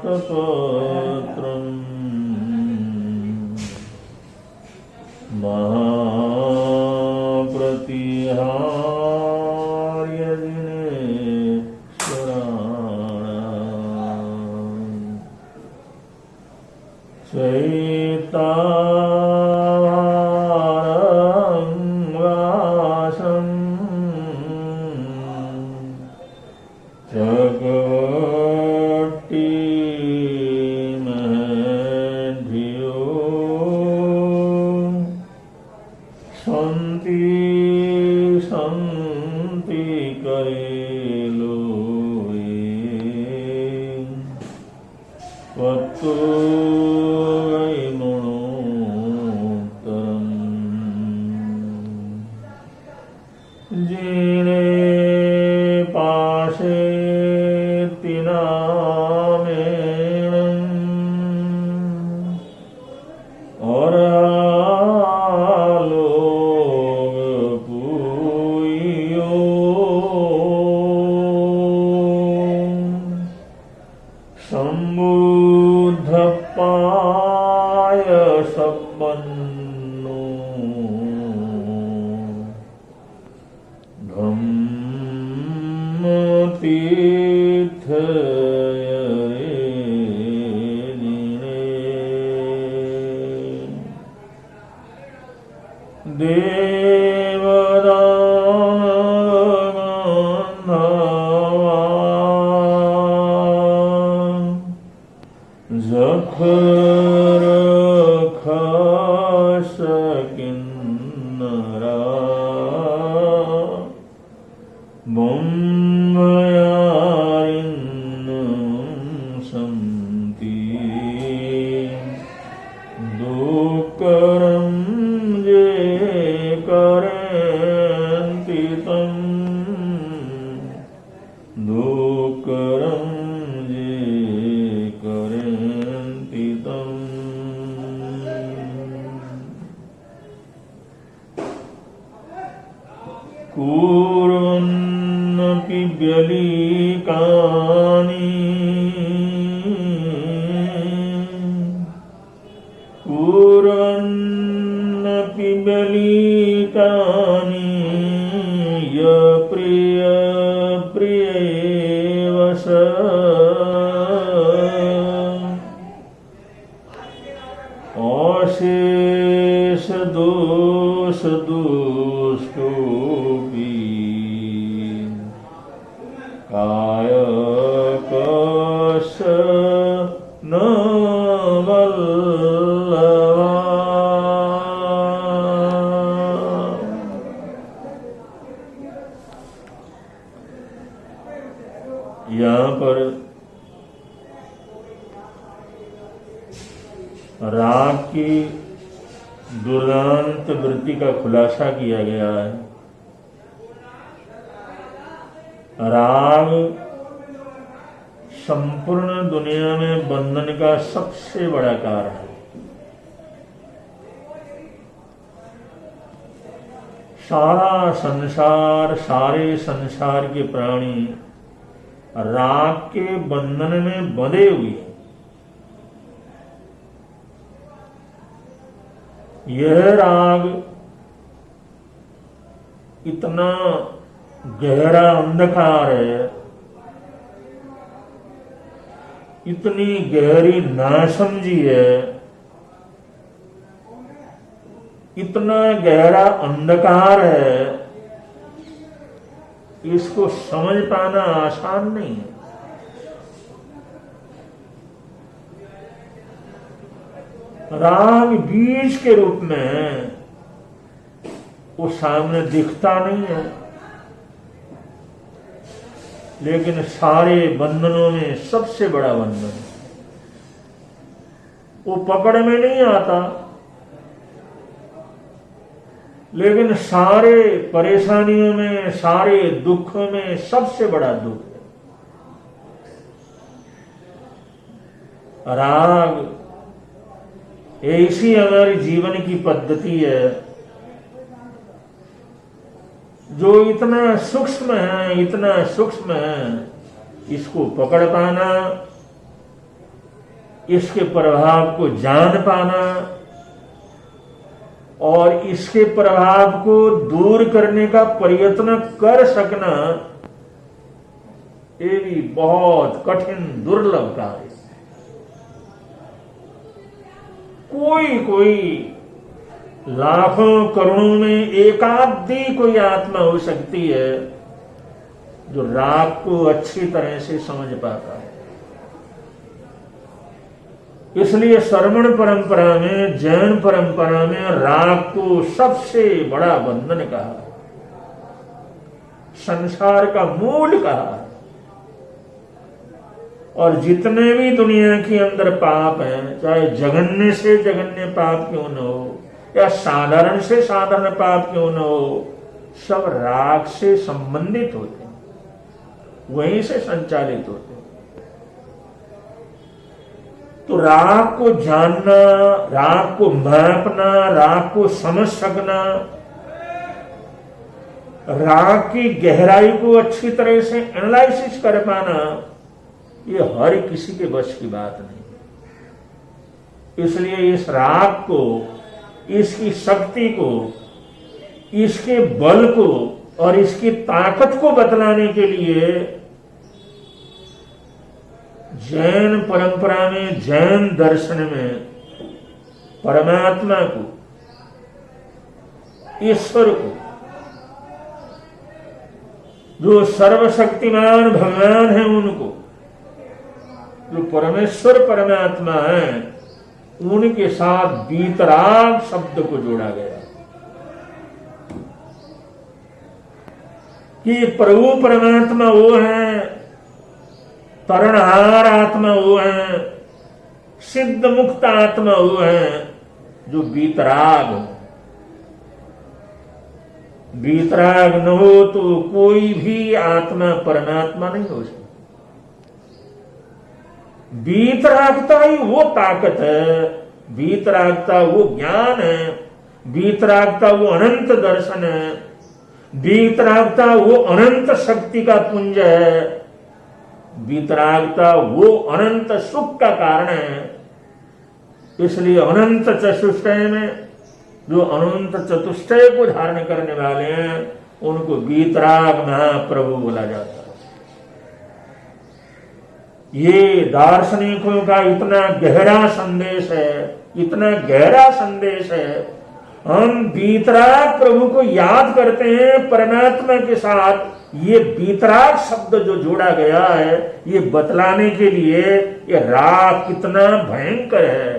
पत्रम् महाप्रतिहार्य दिनेश्वराणाम् चैतावारं वासम् जगवट्टिमधियो सन्ति सन्ति करेलोये त्वत्तो जीने पाशे तिनामेणम् और आलोक पूयो सम्बुद्ध पाय सम्पन्नो जखर खस किन्नरा बम्बयारिन्नं सन्ति दुःकरं जे करन्ति तं दुःकरं जे करन्ति तं कुर्वन्नपि व्यलीकानि कुर्वन्नपि व्यलीकानि प्रिय प्रियेव स अशेष दोष दुष्टोऽपि कायकश न वल्लवा। यहाँ पर राग की दुर्दांत वृत्ति का खुलासा किया गया है। राग संपूर्ण दुनिया में बंधन का सबसे बड़ा कारण है। सारा संसार, सारे संसार के प्राणी राग के बंधन में बंधे हुए हैं। यह राग इतना गहरा अंधकार है, इतनी गहरी नासमझी है, इतना गहरा अंधकार है, इसको समझ पाना आसान नहीं है। राग बीज के रूप में वो सामने दिखता नहीं है, लेकिन सारे बंधनों में सबसे बड़ा बंधन वो पकड़ में नहीं आता, लेकिन सारे परेशानियों में, सारे दुखों में सबसे बड़ा दुख है। राग ऐसी हमारी जीवन की पद्धति है जो इतना सूक्ष्म है, इतना सूक्ष्म है इसको पकड़ पाना, इसके प्रभाव को जान पाना और इसके प्रभाव को दूर करने का प्रयत्न कर सकना, ये भी बहुत कठिन दुर्लभ कार्य। कोई लाखों करोड़ों में एकाधी कोई आत्मा हो सकती है जो राग को अच्छी तरह से समझ पाता है। इसलिए श्रवण परंपरा में, जैन परंपरा में राग को सबसे बड़ा बंधन कहा, संसार का मूल कहा। और जितने भी दुनिया के अंदर पाप हैं, चाहे जघन्य से जघन्य पाप क्यों न हो या साधारण से साधारण पाप क्यों न हो, सब राग से संबंधित होते हैं, वहीं से संचालित होते हैं। तो राग को जानना, राग को मापना, राग को समझ सकना, राग की गहराई को अच्छी तरह से एनालिसिस कर पाना, ये हर किसी के बस की बात नहीं। इसलिए इस राग को, इसकी शक्ति को, इसके बल को और इसकी ताकत को बतलाने के लिए जैन परंपरा में, जैन दर्शन में परमात्मा को, ईश्वर को, जो सर्वशक्तिमान भगवान है, उनको, जो परमेश्वर परमात्मा है, उनके साथ वीतराग शब्द को जोड़ा गया कि प्रभु परमात्मा वो है, तरणहार आत्मा वो है, सिद्ध मुक्त आत्मा वो है जो वीतराग हो। वीतराग न हो तो कोई भी आत्मा परमात्मा नहीं हो सकती। वीतरागता ही वो ताकत है, वीतरागता वो ज्ञान है, वीतरागता वो अनंत दर्शन है, वीतरागता वो अनंत शक्ति का पुंज है, वीतरागता वो अनंत सुख का कारण है। इसलिए अनंत चतुष्टय में जो अनंत चतुष्टय को धारण करने वाले हैं, उनको वीतराग महाप्रभु बोला जाता है। ये दार्शनिकों का इतना गहरा संदेश है, इतना गहरा संदेश है। हम वीतराग प्रभु को याद करते हैं परमात्मा के साथ। ये वीतराग शब्द जो जोड़ा गया है, ये बतलाने के लिए ये राग कितना भयंकर है,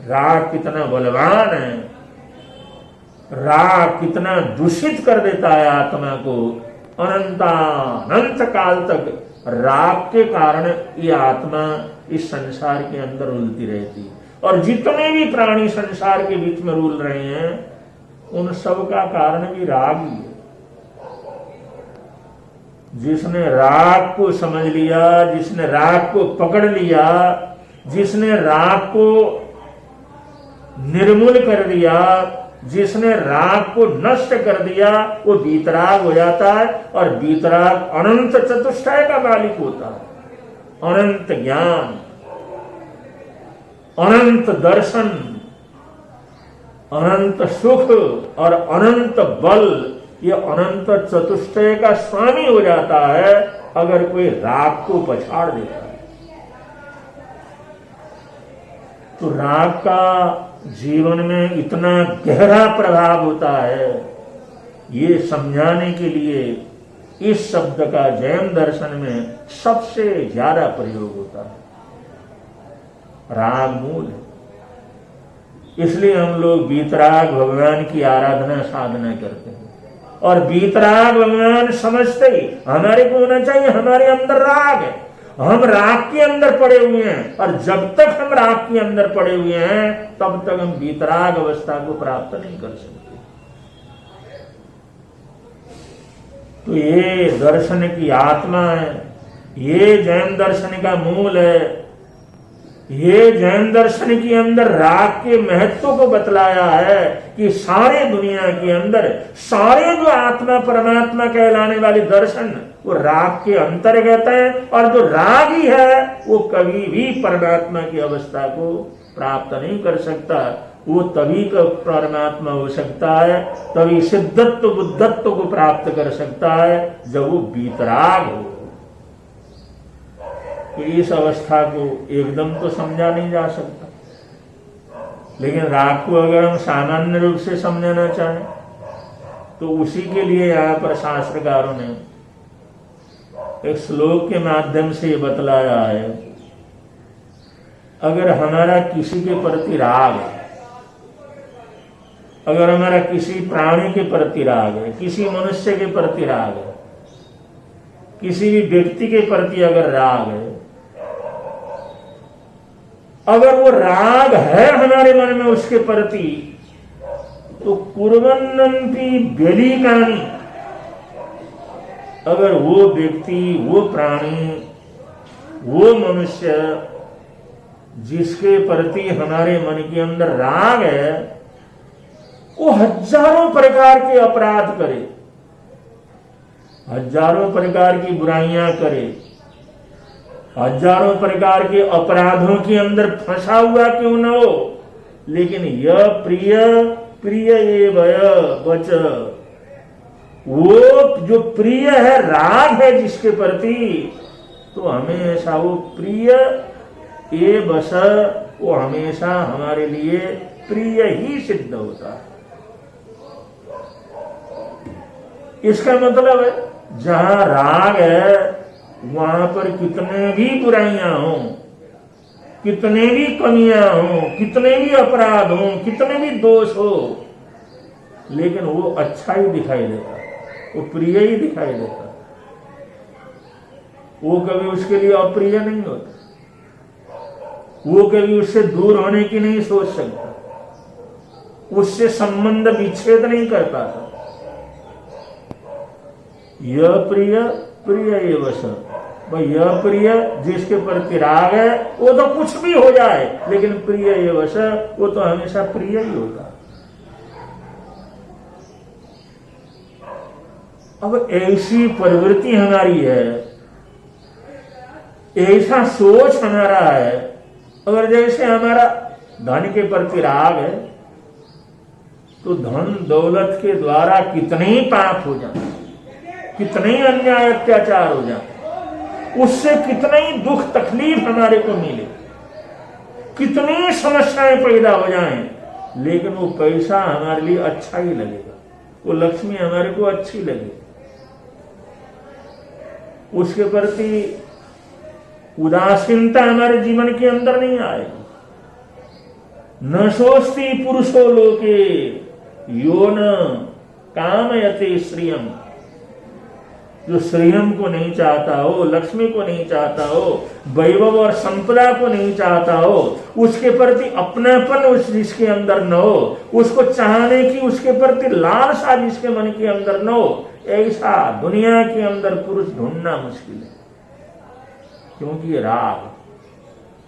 राग कितना बलवान है, राग कितना दूषित कर देता है आत्मा को। अनंत काल तक राग के कारण ये आत्मा इस संसार के अंदर उलती रहती। और जितने भी प्राणी संसार के बीच में रुल रहे हैं, उन सब का कारण भी राग ही है। जिसने राग को समझ लिया, जिसने राग को पकड़ लिया, जिसने राग को निर्मूल कर दिया, जिसने राग को नष्ट कर दिया, वो वीतराग हो जाता है। और वीतराग अनंत चतुष्टय का मालिक होता है। अनंत ज्ञान, अनंत दर्शन, अनंत सुख और अनंत बल, ये अनंत चतुष्टय का स्वामी हो जाता है अगर कोई राग को पछाड़ देता है। तो राग का जीवन में इतना गहरा प्रभाव होता है, ये समझाने के लिए इस शब्द का जैन दर्शन में सबसे ज्यादा प्रयोग होता है। राग मूल है। इसलिए हम लोग वीतराग भगवान की आराधना साधना करते हैं। और वीतराग भगवान समझते ही हमारे को होना चाहिए, हमारे अंदर राग है, हम राग के अंदर पड़े हुए हैं। और जब तक हम राग के अंदर पड़े हुए हैं, तब तक हम वीतराग अवस्था को प्राप्त नहीं कर सकते। तो ये दर्शन की आत्मा है, ये जैन दर्शन का मूल है। ये जैन दर्शन के अंदर राग के महत्व को बतलाया है कि सारे दुनिया के अंदर सारे जो आत्मा परमात्मा कहलाने वाले दर्शन वो राग के अंतर्गत है, और जो राग ही है वो कभी भी परमात्मा की अवस्था को प्राप्त नहीं कर सकता। वो तभी का परमात्मा हो सकता है, तभी सिद्धत्व बुद्धत्व को प्राप्त कर सकता है जब वो वीतराग हो। तो इस अवस्था को एकदम तो समझा नहीं जा सकता, लेकिन राग को अगर हम सामान्य रूप से समझना चाहें तो उसी के लिए यहाँ पर शास्त्रकारों ने एक श्लोक के माध्यम से ये बतलाया है। अगर हमारा किसी के प्रति राग है, अगर हमारा किसी प्राणी के प्रति राग है, किसी मनुष्य के प्रति राग है, किसी भी व्यक्ति के प्रति अगर राग है, अगर वो राग है हमारे मन में उसके प्रति, तो कुर्वन्नंपि व्यलीकानि, अगर वो व्यक्ति, वो प्राणी, वो मनुष्य जिसके प्रति हमारे मन के अंदर राग है, वो हजारों प्रकार के अपराध करे, हजारों प्रकार की बुराइयां करे, हजारों प्रकार के अपराधों के अंदर फंसा हुआ क्यों न हो, लेकिन यह प्रिय प्रिय एवय वच, वो जो प्रिय है, राग है जिसके प्रति, तो हमेशा वो प्रिय ए बस, वो हमेशा हमारे लिए प्रिय ही सिद्ध होता है। इसका मतलब है जहां राग है वहां पर कितने भी बुराइयां हो, कितने भी कमियां हो, कितने भी अपराध हो, कितने भी दोष हो, लेकिन वो अच्छा ही दिखाई देता, वो प्रिय ही दिखाई देता, वो कभी उसके लिए अप्रिय नहीं होता, वो कभी उससे दूर होने की नहीं सोच सकता, उससे संबंध विच्छेद नहीं कर पाता। यह प्रिय प्रिय एवं स, भाई यह प्रिय जिसके प्रति राग है वो तो कुछ भी हो जाए, लेकिन प्रिय एवं स, वो तो हमेशा प्रिय ही होता। अब ऐसी प्रवृत्ति हमारी है, ऐसा सोच हमारा है, अगर जैसे हमारा धन के प्रति राग है तो धन दौलत के द्वारा कितने ही पाप हो जाए, कितने ही अन्याय अत्याचार हो जाए, उससे कितने ही दुख तकलीफ हमारे को मिले, कितनी समस्याएं पैदा हो जाएं, लेकिन वो पैसा हमारे लिए अच्छा ही लगेगा, वो लक्ष्मी हमारे को अच्छी लगेगी, उसके प्रति उदासीनता हमारे जीवन के अंदर नहीं आएगी। न सोचती पुरुषो लोके यो न कामयते श्रियम, जो श्रियम को नहीं चाहता हो, लक्ष्मी को नहीं चाहता हो, वैभव और संपदा को नहीं चाहता हो, उसके प्रति अपनापन उस जिसके अंदर न हो, उसको चाहने की उसके प्रति लालसा जिसके मन के अंदर न हो, ऐसा दुनिया के अंदर पुरुष ढूंढना मुश्किल है। क्योंकि राग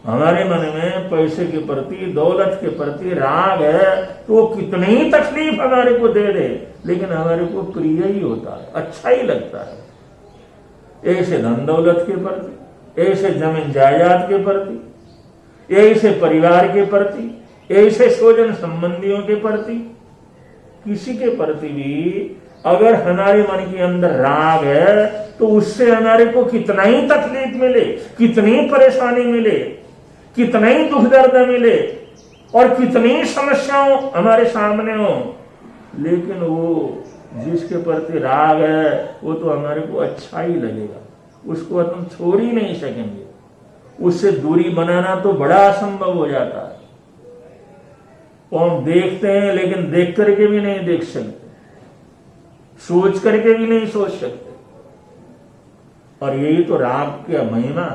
हमारे मन में पैसे के प्रति, दौलत के प्रति राग है, तो वो कितनी ही तकलीफ हमारे को दे दे, लेकिन हमारे को प्रिय ही होता है, अच्छा ही लगता है। ऐसे धन दौलत के प्रति, ऐसे जमीन जायदाद के प्रति, ऐसे परिवार के प्रति, ऐसे स्वजन संबंधियों के प्रति, किसी के प्रति भी अगर हमारे मन के अंदर राग है तो उससे हमारे को कितना ही तकलीफ मिले, कितनी परेशानी मिले, कितना ही दुख दर्द मिले और कितनी समस्याओं हमारे सामने हो, लेकिन वो जिसके प्रति राग है वो तो हमारे को अच्छा ही लगेगा, उसको हम छोड़ ही नहीं सकेंगे, उससे दूरी बनाना तो बड़ा असंभव हो जाता है। वो हम देखते हैं लेकिन देख करके भी नहीं देख सकते, सोच करके भी नहीं सोच सकते, और यही तो राग का महिमा,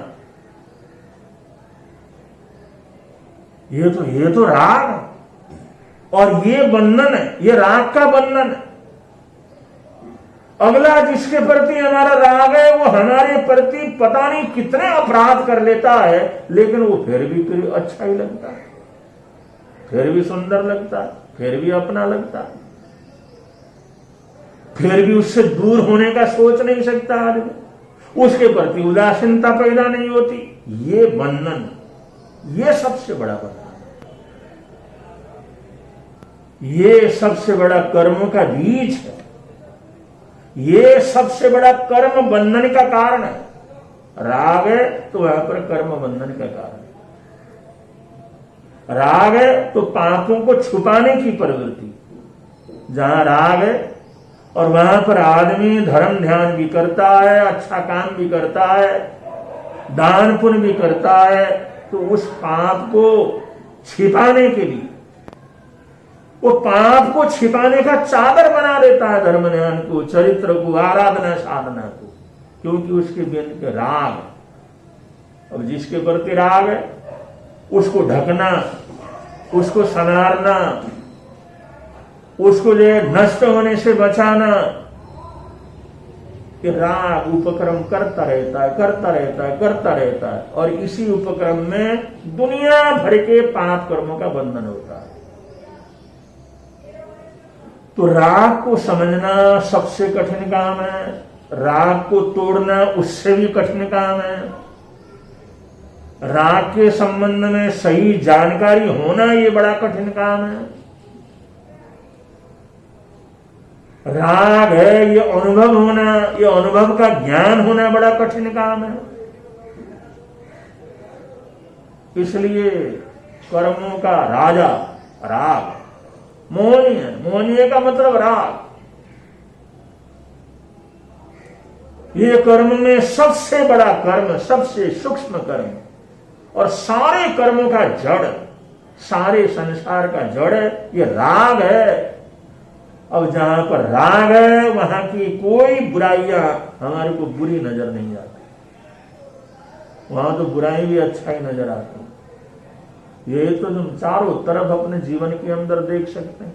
ये तो राग और ये बंधन है, ये राग का बंधन है। अगला जिसके प्रति हमारा राग है वो हमारे प्रति पता नहीं कितने अपराध कर लेता है, लेकिन वो फिर भी अच्छा ही लगता है, फिर भी सुंदर लगता है, फिर भी अपना लगता है, फिर भी उससे दूर होने का सोच नहीं सकता आदमी, उसके प्रति उदासीनता पैदा नहीं होती। ये बंधन, ये सबसे बड़ा बंधन, ये सबसे बड़ा कर्मों का बीज है, ये सबसे बड़ा कर्म बंधन का कारण है। राग है तो वहां पर कर्म बंधन का कारण है। राग है तो पापों को छुपाने की प्रवृत्ति, जहां राग है और वहां पर आदमी धर्म ध्यान भी करता है, अच्छा काम भी करता है, दान पुण्य भी करता है, तो उस पाप को छिपाने के लिए, वो पाप को छिपाने का चादर बना देता है धर्म ध्यान को, चरित्र को, आराधना साधना को, क्योंकि उसके बिन के राग है। अब जिसके प्रति राग है उसको ढकना, उसको संवारना, उसको जो नष्ट होने से बचाना, कि राग उपक्रम करता रहता है, करता रहता है, करता रहता है, और इसी उपक्रम में दुनिया भर के पाप कर्मों का बंधन होता है। तो राग को समझना सबसे कठिन काम है, राग को तोड़ना उससे भी कठिन काम है। राग के संबंध में सही जानकारी होना ये बड़ा कठिन काम है। राग है ये अनुभव होना, ये अनुभव का ज्ञान होना बड़ा कठिन काम है। इसलिए कर्मों का राजा राग, मोहनी है, मोहनीय का मतलब राग। ये कर्म में सबसे बड़ा कर्म, सबसे सूक्ष्म कर्म, और सारे कर्मों का जड़, सारे संसार का जड़ ये राग है। अब जहां पर राग है वहां की कोई बुराइयां हमारे को बुरी नजर नहीं आती, वहां तो बुराई भी अच्छा ही नजर आती। ये तो तुम चारों तरफ अपने जीवन के अंदर देख सकते हैं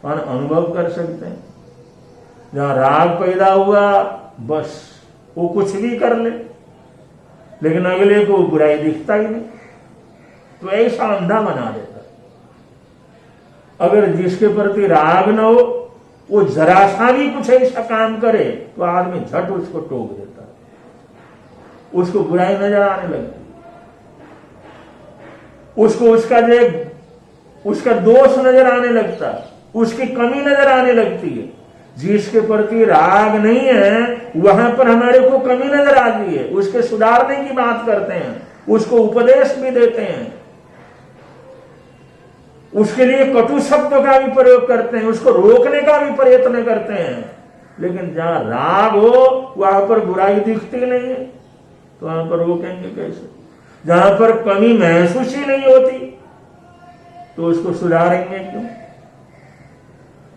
और अनुभव कर सकते हैं। जहां राग पैदा हुआ बस वो कुछ भी कर ले, लेकिन अगले को बुराई दिखता ही नहीं, तो ऐसा अंधा बना देता। अगर जिसके प्रति राग न हो वो जरा सा भी कुछ ऐसा काम करे तो आदमी झट उसको टोक देता, उसको बुराई नजर आने लगती, उसको उसका दोष नजर आने लगता, उसकी कमी नजर आने लगती है। जिसके प्रति राग नहीं है वहां पर हमारे को कमी नजर आती है, उसके सुधारने की बात करते हैं, उसको उपदेश भी देते हैं, उसके लिए कटु शब्दों का भी प्रयोग करते हैं, उसको रोकने का भी प्रयत्न करते हैं। लेकिन जहां राग हो वहां पर बुराई दिखती नहीं है, तो वहां पर रोकेंगे कैसे? जहां पर कमी महसूस ही नहीं होती तो उसको सुधारेंगे क्यों?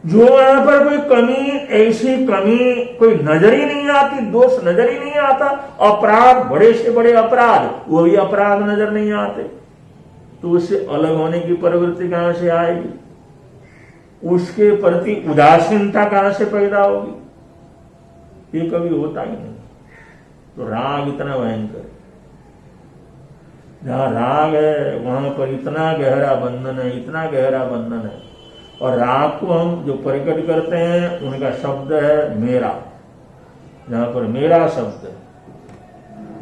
जो वहां पर कोई कमी, ऐसी कमी कोई नजर ही नहीं आती, दोष नजर ही नहीं आता, अपराध, बड़े से बड़े अपराध, वो भी अपराध नजर नहीं आते, तो उससे अलग होने की प्रवृत्ति कहां से आएगी? उसके प्रति उदासीनता कहां से पैदा होगी? ये कभी होता ही नहीं। तो राग इतना भयंकर, जहां राग है वहां पर इतना गहरा बंधन है, इतना गहरा बंधन है। और राग को हम जो प्रकट करते हैं उनका शब्द है मेरा, जहां पर मेरा शब्द है,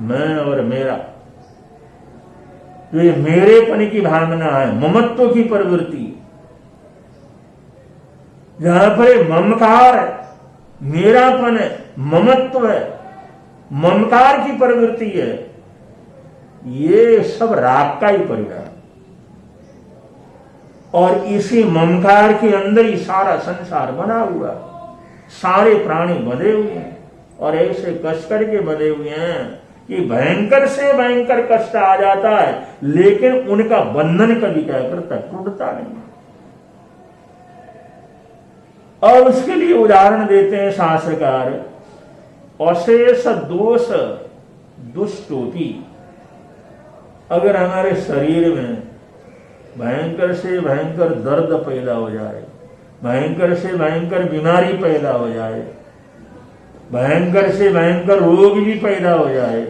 मैं और मेरा, तो ये मेरेपन की भावना है, ममत्व की प्रवृत्ति। जहां पर ममकार है, मेरापन है, ममत्व है, ममकार की प्रवृत्ति है, ये सब राग का ही परिणाम। और इसी ममकार के अंदर ही सारा संसार बना हुआ, सारे प्राणी बंधे हुए हैं, और ऐसे कष्ट करके बंधे हुए हैं कि भयंकर से भयंकर कष्ट आ जाता है, लेकिन उनका बंधन कभी क्या करता, टूटता नहीं। और उसके लिए उदाहरण देते हैं शास्त्रकार, अशेष दोष दुष्टोपी। अगर हमारे शरीर में भयंकर से भयंकर दर्द पैदा हो जाए, भयंकर से भयंकर बीमारी पैदा हो जाए, भयंकर से भयंकर रोग भी पैदा हो जाए,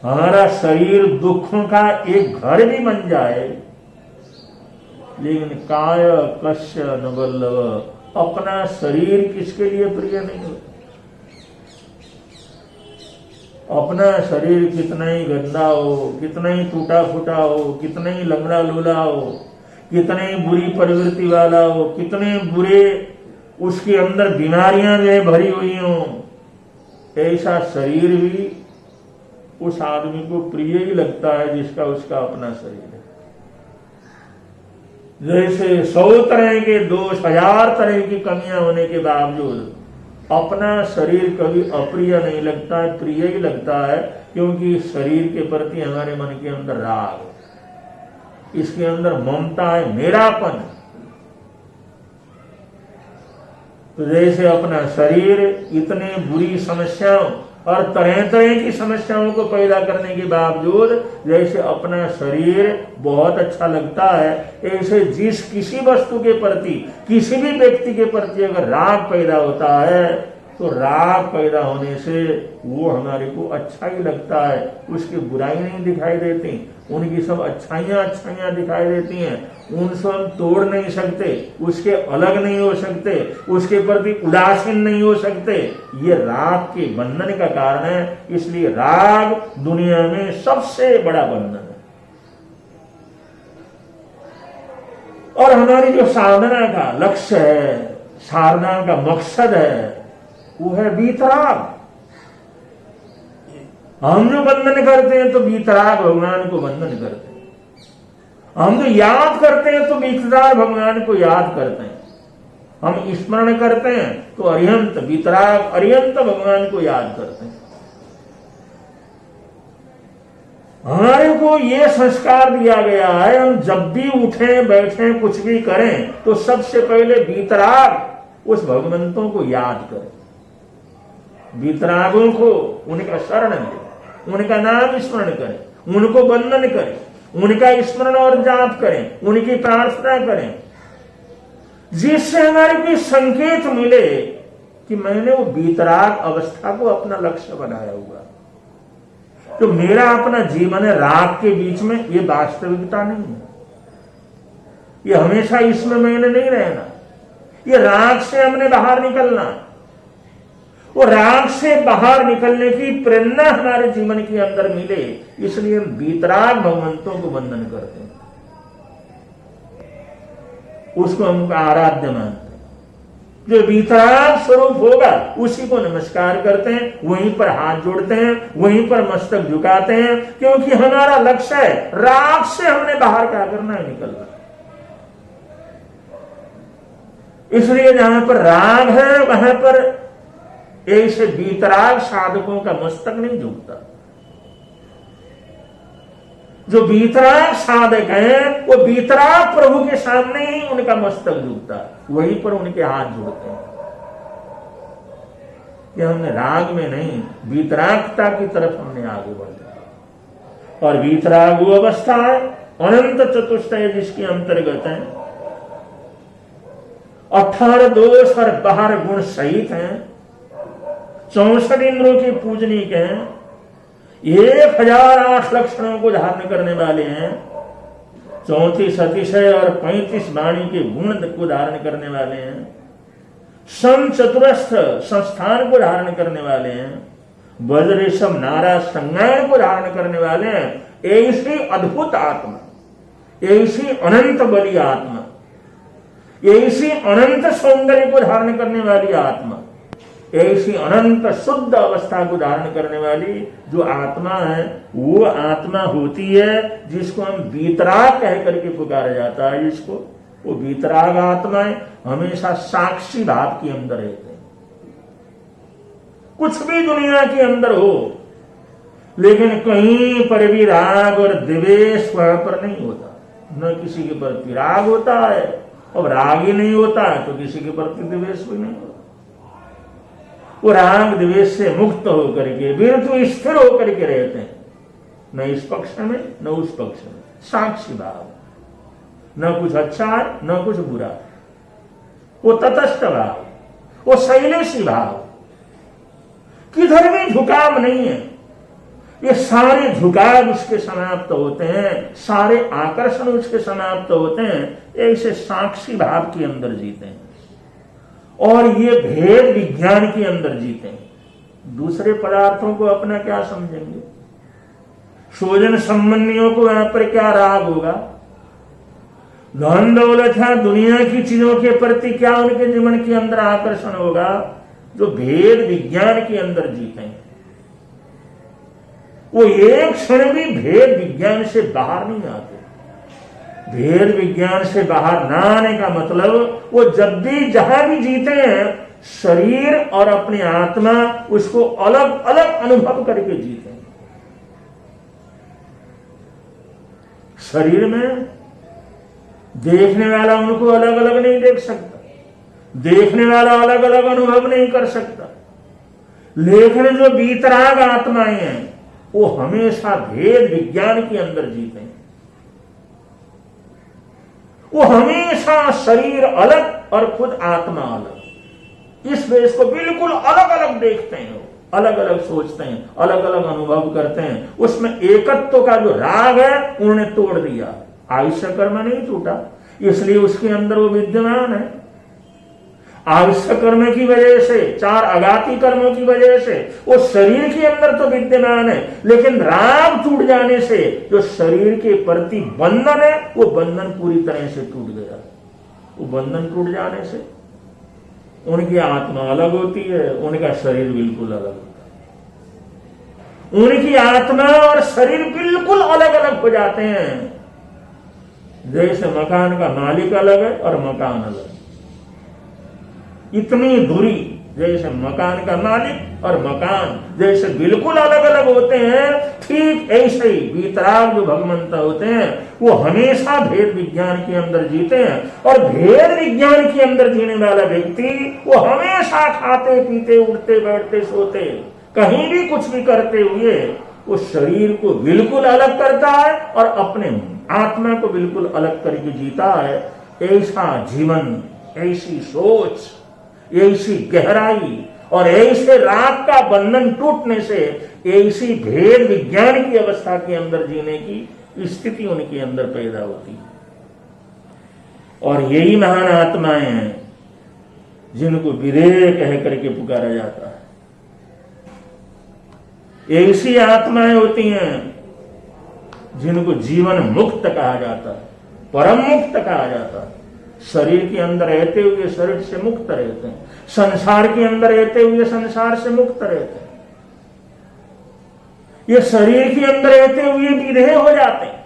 हमारा शरीर दुखों का एक घर भी बन जाए, लेकिन काय कस्य न वल्लभ, अपना शरीर किसके लिए प्रिय नहीं हो। अपना शरीर कितना ही गंदा हो, कितना ही टूटा फूटा हो, कितना ही लंगड़ा लूला हो, कितने ही बुरी प्रवृत्ति वाला हो, कितने बुरे उसके अंदर बीमारियां जो है भरी हुई हो, ऐसा शरीर भी उस आदमी को प्रिय ही लगता है जिसका उसका अपना शरीर है। जैसे 100 तरह के दोष, 1000 तरह की कमियां होने के बावजूद अपना शरीर कभी अप्रिय नहीं लगता है, प्रिय ही लगता है, क्योंकि शरीर के प्रति हमारे मन के अंदर राग, इसके अंदर ममता है, मेरापन। तो जैसे अपना शरीर इतने बुरी समस्याओं और तरह तरह की समस्याओं को पैदा करने के बावजूद जैसे अपना शरीर बहुत अच्छा लगता है, ऐसे जिस किसी वस्तु के प्रति, किसी भी व्यक्ति के प्रति अगर राग पैदा होता है तो राग पैदा होने से वो हमारे को अच्छा ही लगता है, उसकी बुराई नहीं दिखाई देती, उनकी सब अच्छाइयां दिखाई देती हैं, उनसे हम तोड़ नहीं सकते, उसके अलग नहीं हो सकते, उसके प्रति उदासीन नहीं हो सकते। ये राग के बंधन का कारण है। इसलिए राग दुनिया में सबसे बड़ा बंधन है। और हमारी जो साधना का लक्ष्य है, साधना का मकसद है, वो है वीतराग। हम जो बंधन करते हैं तो वीतराग भगवान को बंधन करते हैं, हम जो याद करते हैं तो वीतराग भगवान को याद करते हैं, हम स्मरण करते हैं तो अरिहंत वीतराग अरिहंत भगवान को याद करते हैं। हमारे को ये संस्कार दिया गया है, हम जब भी उठे बैठे कुछ भी करें तो सबसे पहले वीतराग उस भगवंतों को याद करें, वीतरागों को उनका शरण दें, उनका नाम स्मरण करें, उनको वंदन करें, उनका स्मरण और जाप करें, उनकी प्रार्थना करें, जिससे हमारे को संकेत मिले कि मैंने वो वीतराग अवस्था को अपना लक्ष्य बनाया हुआ। तो मेरा अपना जीवन है राग के बीच में, ये वास्तविकता नहीं है, ये हमेशा इसमें मैंने नहीं रहना, ये राग से हमने बाहर निकलना। वो राग से बाहर निकलने की प्रेरणा हमारे जीवन के अंदर मिले, इसलिए हम वीतराग भगवंतों को वंदन करते हैं, उसको हम आराध्य मानते हैं। जो वीतराग स्वरूप होगा उसी को नमस्कार करते हैं, वहीं पर हाथ जोड़ते हैं, वहीं पर मस्तक झुकाते हैं, क्योंकि हमारा लक्ष्य है राग से हमने बाहर क्या करना है, निकलना। इसलिए जहां पर राग है वहां पर ऐसे वीतराग साधकों का मस्तक नहीं झुकता। जो वीतराग साधक हैं वो वीतराग प्रभु के सामने ही उनका मस्तक झुकता, वहीं पर उनके हाथ जुड़ते हैं कि हमने राग में नहीं, वीतरागता की तरफ हमने आगे बढ़ा। और वीतराग वो अवस्था है अनंत चतुष्टय जिसके अंतर्गत है 18 दोष और 12 गुण सहित हैं, 64 इंद्रों के पूजनीक हैं, 1008 लक्षणों को धारण करने वाले हैं, 34 अतिशय और 35 वाणी के गुण को धारण करने वाले हैं, सम चतुरस्थ संस्थान को धारण करने वाले हैं, वज्रेशम नारा संज्ञान को धारण करने वाले हैं। ऐसी अद्भुत आत्मा, ऐसी अनंत बली आत्मा, ऐसी अनंत सौंदर्य को धारण करने वाली आत्मा, ऐसी अनंत शुद्ध अवस्था को धारण करने वाली जो आत्मा है, वो आत्मा होती है जिसको हम वीतराग कह करके पुकारा जाता है। जिसको वो वीतराग आत्मा है, हमेशा साक्षी भाव के अंदर रहते हैं, कुछ भी दुनिया के अंदर हो लेकिन कहीं पर भी राग और द्वेष वहां पर नहीं होता। न किसी के प्रति राग होता है और राग ही नहीं होता है तो किसी के प्रति द्वेष भी नहीं होता। वो राग द्वेष से मुक्त होकर के बिल्कुल स्थिर होकर के रहते हैं, न इस पक्ष में न उस पक्ष में, साक्षी भाव, न कुछ अच्छा है न कुछ बुरा, वो तटस्थ भाव, वो शैलेशी भाव, किधर भी झुकाव नहीं है। ये सारे झुकाव उसके समाप्त होते हैं, सारे आकर्षण उसके समाप्त होते हैं। ऐसे साक्षी भाव के अंदर जीते हैं और ये भेद विज्ञान के अंदर जीते हैं। दूसरे पदार्थों को अपना क्या समझेंगे? स्वजन संबंधियों को यहां पर क्या राग होगा? धन दौलत है, दुनिया की चीजों के प्रति क्या उनके जीवन के अंदर आकर्षण होगा? जो भेद विज्ञान के अंदर जीते हैं वो एक क्षण भी भेद विज्ञान से बाहर नहीं आते। भेद विज्ञान से बाहर ना आने का मतलब वो जब भी जहां भी जीते हैं शरीर और अपनी आत्मा उसको अलग अलग अनुभव करके जीते हैं। शरीर में देखने वाला उनको अलग अलग नहीं देख सकता, देखने वाला अलग अलग अनुभव नहीं कर सकता, लेकिन जो वीतराग आत्माएं हैं वो हमेशा भेद विज्ञान के अंदर जीते हैं। वो हमेशा शरीर अलग और खुद आत्मा अलग, इस वेश को बिल्कुल अलग अलग देखते हैं, अलग अलग सोचते हैं, अलग अलग अनुभव करते हैं। उसमें एकत्व का जो राग है उन्होंने तोड़ दिया। आयुष्य कर्म नहीं टूटा, इसलिए उसके अंदर वो विद्यमान है। आयुष्य कर्म की वजह से, चार अगाती कर्मों की वजह से वो शरीर के अंदर तो विद्यमान है, लेकिन राग टूट जाने से जो शरीर के प्रति बंधन है वो बंधन पूरी तरह से टूट गया। वो बंधन टूट जाने से उनकी आत्मा अलग होती है, उनका शरीर बिल्कुल अलग होता है। उनकी आत्मा और शरीर बिल्कुल अलग अलग हो जाते हैं। जैसे मकान का मालिक अलग है और मकान अलग, इतनी दूरी जैसे मकान का मालिक और मकान जैसे बिल्कुल अलग अलग होते हैं, ठीक ऐसे ही वीतराग जो भगवंत होते हैं वो हमेशा भेद विज्ञान के अंदर जीते हैं। और भेद विज्ञान के अंदर जीने वाला व्यक्ति वो हमेशा खाते पीते उठते बैठते सोते कहीं भी कुछ भी करते हुए वो शरीर को बिल्कुल अलग करता है और अपने आत्मा को बिल्कुल अलग करके जीता है। ऐसा जीवन, ऐसी सोच, ऐसी गहराई और ऐसे राग का बंधन टूटने से ऐसी भेद विज्ञान की अवस्था के अंदर जीने की स्थिति उनके अंदर पैदा होती है। और यही महान आत्माएं हैं जिनको विदेह कह करके पुकारा जाता है। ऐसी आत्माएं होती हैं जिनको जीवन मुक्त कहा जाता है, परम मुक्त कहा जाता है। शरीर के अंदर रहते हुए शरीर से मुक्त रहते हैं, संसार के अंदर रहते हुए संसार से मुक्त रहते हैं। ये शरीर के अंदर रहते हुए विधेय हो जाते हैं।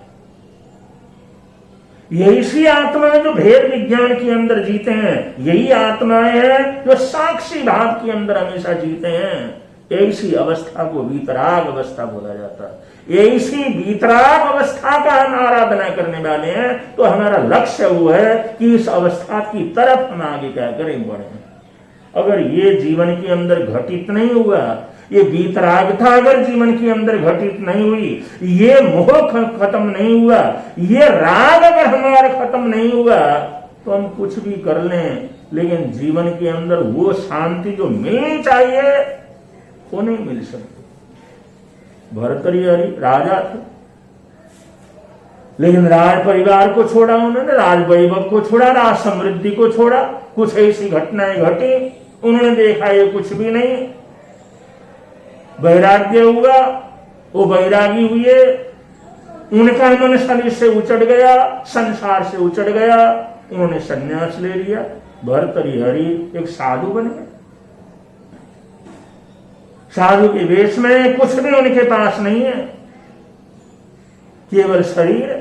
यही सी आत्माएं जो भेद विज्ञान के अंदर जीते हैं, यही आत्माएं हैं जो साक्षी भाव के अंदर हमेशा जीते हैं। ऐसी अवस्था को वीतराग अवस्था बोला जाता है। ऐसी वीतराग अवस्था का हम आराधना करने वाले हैं तो हमारा लक्ष्य वो है कि इस अवस्था की तरफ हम आगे क्या करें, बढ़े। अगर ये जीवन के अंदर घटित नहीं हुआ, ये वीतरागता अगर जीवन के अंदर घटित नहीं हुई, ये मोह खत्म नहीं हुआ, ये राग अगर हमारा खत्म नहीं हुआ तो हम कुछ भी कर लें, लेकिन जीवन के अंदर वो शांति जो मिलनी चाहिए वो नहीं मिल सकती। भर्तृहरि राजा थे, लेकिन राज परिवार को छोड़ा उन्होंने, राज वैभव को छोड़ा, राज समृद्धि को छोड़ा। कुछ ऐसी घटनाएं घटी, उन्होंने देखा ये कुछ भी नहीं, वैराग्य हुआ, वो वैरागी हुए, उनका मन शरीर से उचट गया, संसार से उचट गया, उन्होंने संन्यास ले लिया। भर्तृहरि एक साधु बन गए। साधु के वेश में कुछ भी उनके पास नहीं है, केवल शरीर है।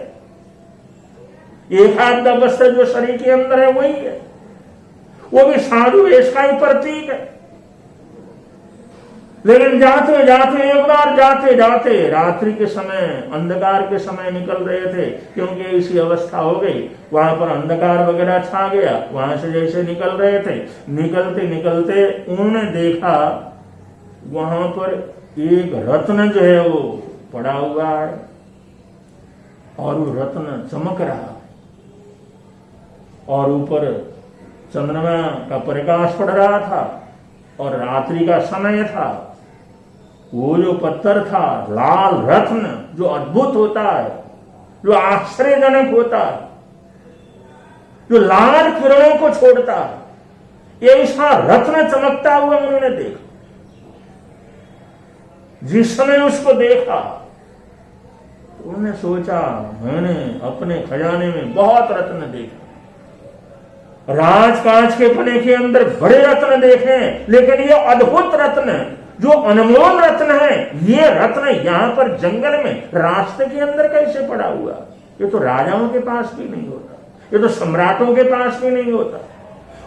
एक हाथ का वस्त्र जो शरीर के अंदर है वही है, वो भी साधु वेश का ही प्रतीक है। लेकिन जाते जाते एक बार जाते जाते रात्रि के समय, अंधकार के समय निकल रहे थे, क्योंकि ऐसी अवस्था हो गई, वहां पर अंधकार वगैरह छा गया। वहां से जैसे निकल रहे थे, निकलते निकलते उन्होंने देखा वहां पर एक रत्न जो है वो पड़ा हुआ है और वो रत्न चमक रहा है और ऊपर चंद्रमा का प्रकाश पड़ रहा था और रात्रि का समय था। वो जो पत्थर था लाल रत्न, जो अद्भुत होता है, जो आश्चर्यजनक होता है, जो लाल किरणों को छोड़ता है, ऐसा रत्न चमकता हुआ उन्होंने देखा। जिसने उसको देखा उन्होंने सोचा, मैंने अपने खजाने में बहुत रत्न देखे, राजकाज के पने के अंदर बड़े रत्न देखे, लेकिन ये अद्भुत रत्न, जो अनमोल रत्न है, ये रत्न यहां पर जंगल में रास्ते के अंदर कैसे पड़ा हुआ? ये तो राजाओं के पास भी नहीं होता, ये तो सम्राटों के पास भी नहीं होता।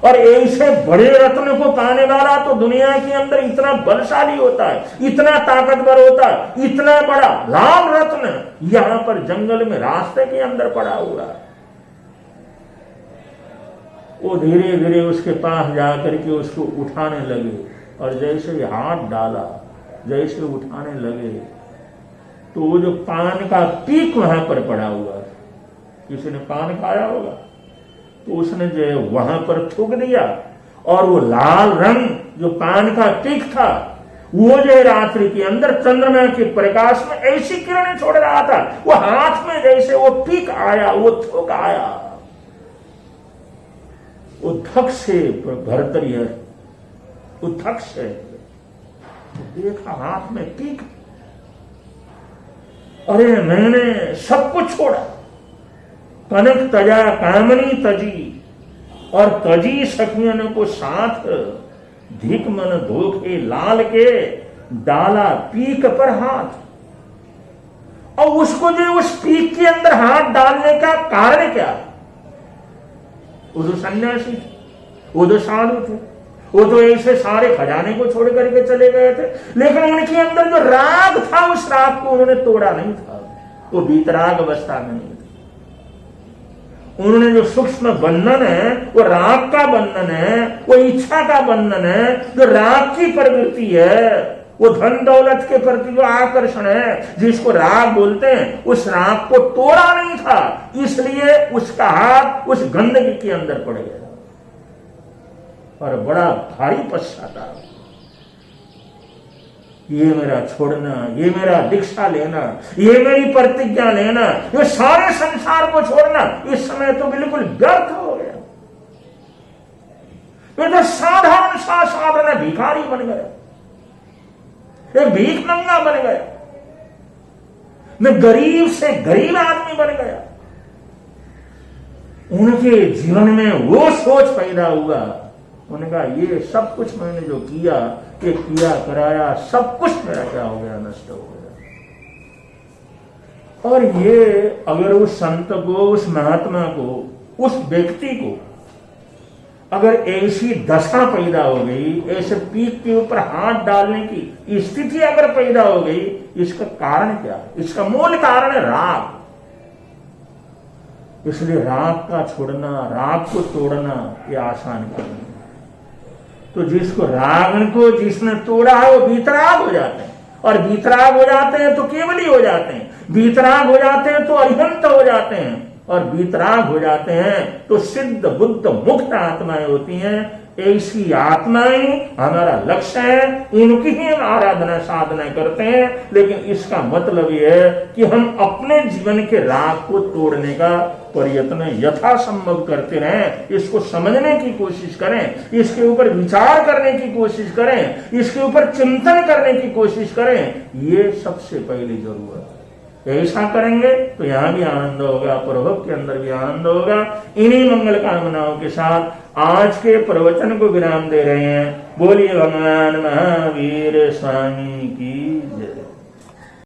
और ऐसे बड़े रत्न को पाने वाला तो दुनिया के अंदर इतना बलशाली होता है, इतना ताकतवर होता है, इतना बड़ा लाल रत्न यहां पर जंगल में रास्ते के अंदर पड़ा हुआ है। वो धीरे धीरे उसके पास जाकर के उसको उठाने लगे, और जैसे ही हाथ डाला, जैसे उठाने लगे, तो वो जो पान का पीक वहां पर पड़ा हुआ, किसी ने पान खाया होगा, तो उसने जो वहां पर थूक दिया, और वो लाल रंग जो पान का पीक था, वो जो रात्रि के अंदर चंद्रमा के प्रकाश में ऐसी किरणें छोड़ रहा था, वो हाथ में जैसे वो पीक आया, वो थूक आया, वो धक से भरतरी है, वो धक से देखा हाथ में पीक, अरे मैंने सब कुछ छोड़ा, कनक तजा कामनी तजी, और तजी सखियन को साथ, धिक मन धोखे लाल के, डाला पीक पर हाथ। और उसको जो उस पीक के अंदर हाथ डालने का कारण क्या? वो तो सन्यासी थे, वो तो साधु थे, वो तो ऐसे सारे खजाने को छोड़ करके चले गए थे, लेकिन उनके अंदर जो राग था, उस राग को उन्होंने तोड़ा नहीं था, वो बीतराग अवस्था में नहीं था। उन्होंने जो सूक्ष्म बंधन है, वो राग का बंधन है, वो इच्छा का बंधन है, जो राग की प्रवृत्ति है, वो धन दौलत के प्रति जो आकर्षण है, जिसको राग बोलते हैं, उस राग को तोड़ा नहीं था, इसलिए उसका हाथ उस गंदगी के अंदर पड़ गया, और बड़ा भारी पश्चाताप, ये मेरा छोड़ना, ये मेरा दीक्षा लेना, ये मेरी प्रतिज्ञा लेना, ये सारे संसार को छोड़ना, इस समय तो बिल्कुल व्यर्थ हो गया। ये तो साधारण सा साधारण भिखारी बन गया, एक भीख मंगा बन गया, मैं गरीब से गरीब आदमी बन गया। उनके जीवन में वो सोच पैदा हुआ, उन्होंने कहा ये सब कुछ मैंने जो किया, ये किया कराया, सब कुछ मेरा क्या हो गया, नष्ट हो गया। और ये अगर उस संत को, उस महात्मा को, उस व्यक्ति को अगर ऐसी दशा पैदा हो गई, ऐसे पीक के ऊपर हाथ डालने की स्थिति अगर पैदा हो गई, इसका कारण क्या? इसका मूल कारण है राग। इसलिए राग का छोड़ना, राग को तोड़ना, ये आसान काम नहीं। तो जिसको राग को जिसने तोड़ा है, वो बीतराग हो जाते हैं, और बीतराग हो जाते हैं तो केवली हो जाते हैं, बीतराग हो जाते हैं तो अरिहंत हो जाते हैं, और बीतराग हो जाते हैं तो सिद्ध बुद्ध मुक्त आत्माएं होती हैं। ऐसी आत्माएं हमारा लक्ष्य है, उनकी ही हम आराधना साधना करते हैं, लेकिन इसका मतलब यह है कि हम अपने जीवन के राग को तोड़ने का प्रयत्न यथासंभव करते रहें, इसको समझने की कोशिश करें, इसके ऊपर विचार करने की कोशिश करें, इसके ऊपर चिंतन करने की कोशिश करें, ये सबसे पहली जरूरत है। ऐसा करेंगे तो यहां भी आनंद होगा, प्रभु के अंदर भी आनंद होगा। इन्हीं मंगल कामनाओं के साथ आज के प्रवचन को विराम दे रहे हैं। बोलिए भगवान महावीर स्वामी की जय।